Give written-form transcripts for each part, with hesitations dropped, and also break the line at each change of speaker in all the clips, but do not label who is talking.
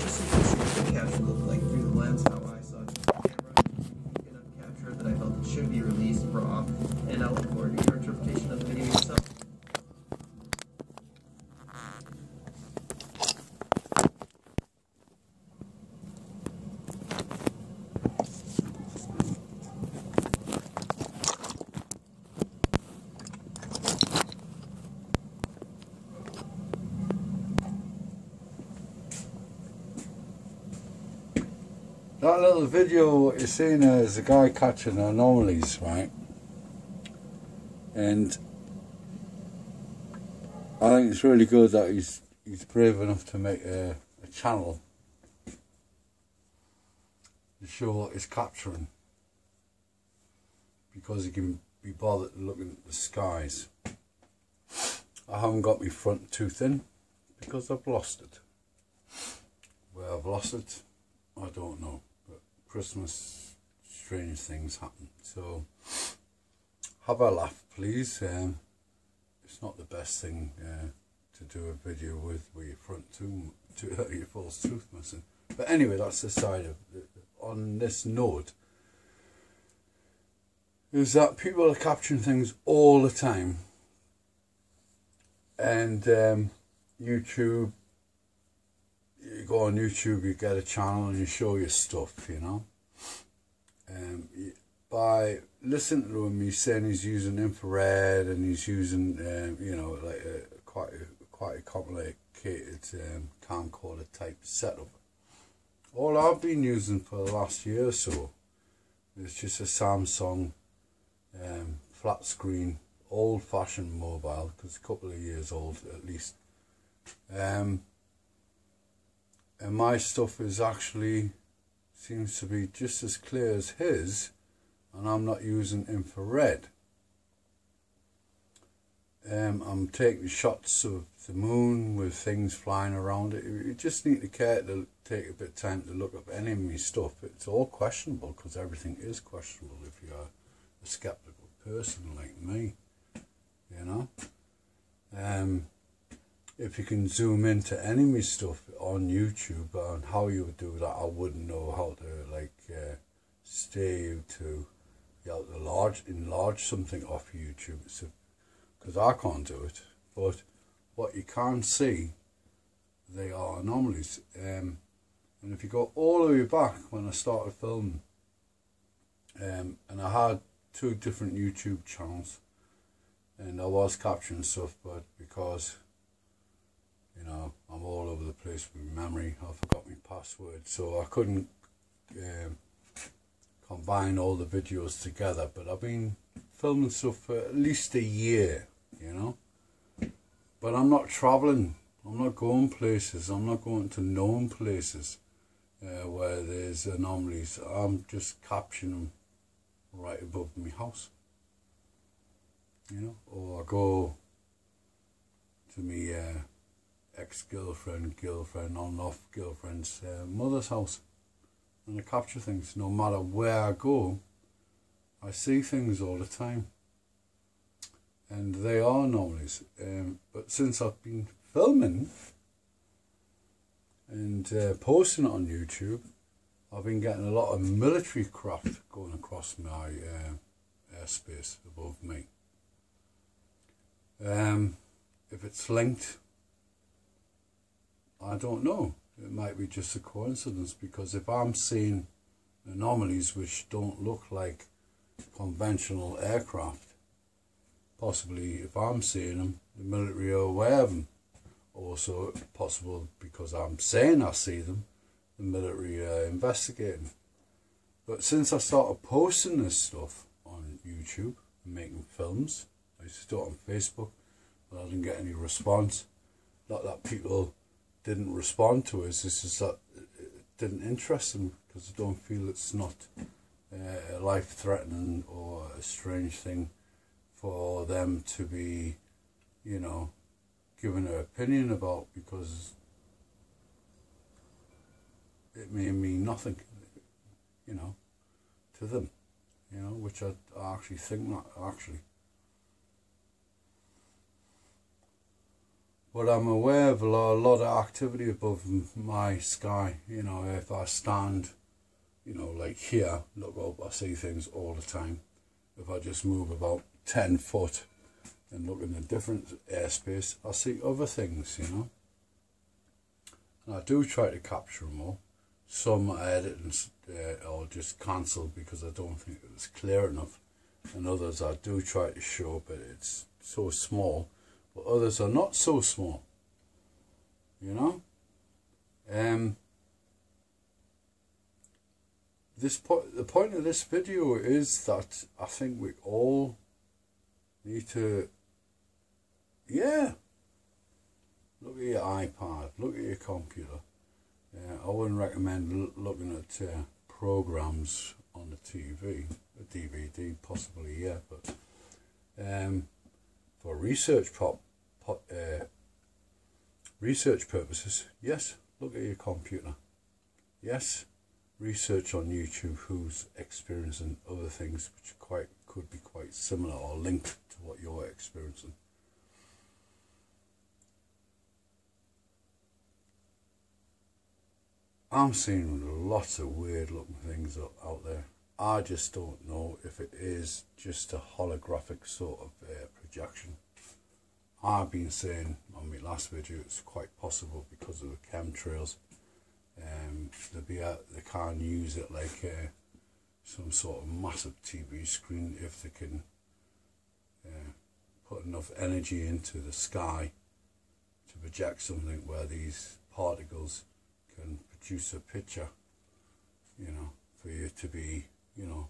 just so you can see what the capture looked like through the lens, how I saw it through the camera. Enough capture that I felt it should be released raw, and I look forward to your interpretation of the video yourself.
That little video what you're seeing there is a guy catching anomalies, right? And I think it's really good that he's brave enough to make a channel to show what he's capturing, because he can be bothered looking at the skies. I haven't got my front tooth in because I've lost it. Where I've lost it, I don't know. Christmas, strange things happen. So have a laugh, please. It's not the best thing to do a video with your front tooth, your false tooth missing. But anyway, that's the side of it. On this note, is that people are capturing things all the time, and YouTube. You go on YouTube, you get a channel and you show your stuff, you know. By listening to him, he's saying he's using infrared and he's using, you know, like quite a complicated camcorder type setup. All I've been using for the last year or so is just a Samsung flat screen, old-fashioned mobile, because a couple of years old at least. And my stuff is actually seems to be just as clear as his, and I'm not using infrared. I'm taking shots of the moon with things flying around it. You just need to care to take a bit of time to look up any of my stuff. It's all questionable, because everything is questionable if you're a skeptical person like me, you know. If you can zoom into enemy stuff on YouTube, and how you would do that, I wouldn't know how to, like, stay to, you know, enlarge something off YouTube, because I can't do it. But what you can see, they are anomalies. And if you go all the way back when I started filming, and I had 2 different YouTube channels, and I was capturing stuff, but because, you know, I'm all over the place with memory, I forgot my password, so I couldn't combine all the videos together. But I've been filming stuff for at least a year, you know. But I'm not travelling, I'm not going places, I'm not going to known places where there's anomalies. I'm just capturing them right above my house, you know. Or I go to me ex-girlfriend, girlfriend, on-off girlfriend's mother's house, and I capture things. No matter where I go, I see things all the time, and they are anomalies. But since I've been filming and posting it on YouTube, I've been getting a lot of military craft going across my airspace above me. If it's linked, I don't know. It might be just a coincidence, because if I'm seeing anomalies which don't look like conventional aircraft, possibly if I'm seeing them, the military are aware of them. Also possible because I'm saying I see them, the military are investigating. But since I started posting this stuff on YouTube and making films, I used to do it on Facebook, but I didn't get any response. Not that people didn't respond to us, it's just that it didn't interest them, because I don't feel it's not life-threatening or a strange thing for them to be, you know, giving an opinion about, because it may mean nothing, you know, to them, you know, which I actually think not, actually. But I'm aware of a lot of activity above my sky. You know, if I stand, you know, like here, look up, I see things all the time. If I just move about 10 foot and look in a different airspace, I see other things, you know. And I do try to capture them all. Some I edit or just cancel because I don't think it was clear enough. And others I do try to show, but it's so small. But others are not so small, you know. The point of this video is that I think we all need to, look at your iPad, look at your computer. I wouldn't recommend looking at programs on the TV, a DVD possibly, but for research purposes, yes, look at your computer. Yes, research on YouTube who's experiencing other things which could be quite similar or linked to what you're experiencing. I'm seeing lots of weird looking things out there. I just don't know if it is just a holographic sort of projection. I've been saying on my last video it's quite possible because of the chemtrails. They can't use it like some sort of massive TV screen if they can put enough energy into the sky to project something where these particles can produce a picture, you know, for you to be, you know,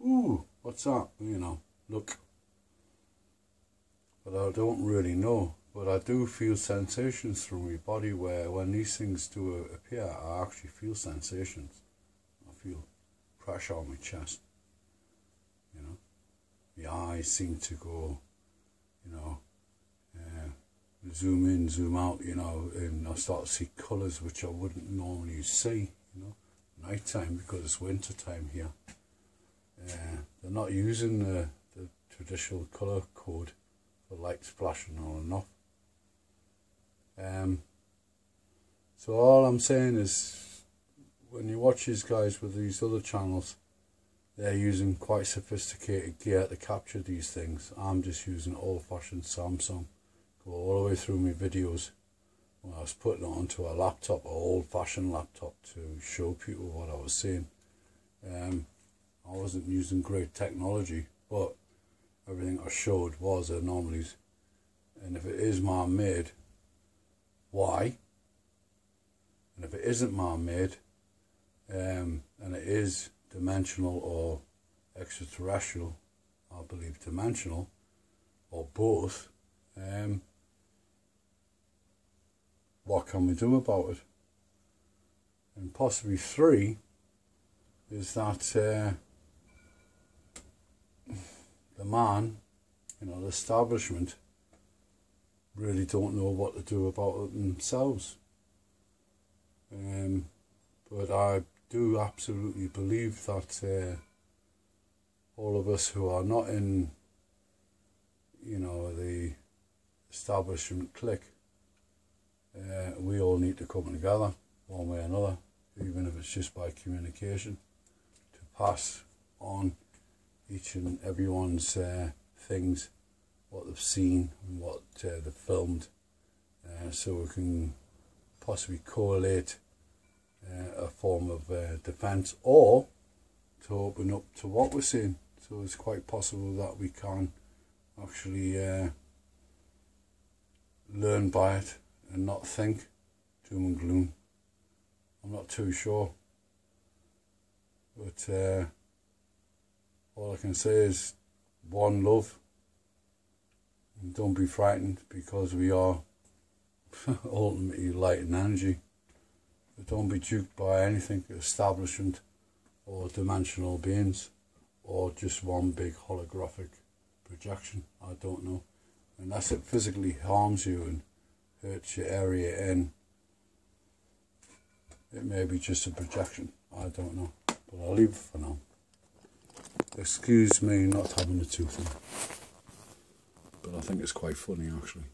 ooh, what's that, you know, look. But I don't really know, but I do feel sensations through my body where when these things do appear, I actually feel sensations. I feel pressure on my chest, you know. My eyes seem to go, you know, zoom in, zoom out, you know, and I start to see colours which I wouldn't normally see, you know, night time because it's winter time here. They're not using the traditional colour code for lights flashing on and off. So all I'm saying is when you watch these guys with these other channels, they're using quite sophisticated gear to capture these things. I'm just using old-fashioned Samsung. Go all the way through my videos when I was putting it onto a laptop, an old-fashioned laptop, to show people what I was seeing. I wasn't using great technology, but everything I showed was anomalies. And if it is man-made, why? And if it isn't man-made, and it is dimensional or extraterrestrial, I believe dimensional, or both, what can we do about it? And possibly 3 is that the man, you know, the establishment, really don't know what to do about it themselves. But I do absolutely believe that all of us who are not in, you know, the establishment clique, we all need to come together one way or another, even if it's just by communication, to pass on each and everyone's things, what they've seen and what they've filmed, so we can possibly correlate a form of defence, or to open up to what we're seeing. So it's quite possible that we can actually learn by it and not think doom and gloom. I'm not too sure, but all I can say is one love, and don't be frightened, because we are ultimately light and energy. But don't be duped by anything, establishment or dimensional beings, or just one big holographic projection. I don't know, unless it physically harms you and hurts your area in. It may be just a projection, I don't know, but I'll leave it for now. Excuse me not having a tooth in, but I think it's quite funny actually.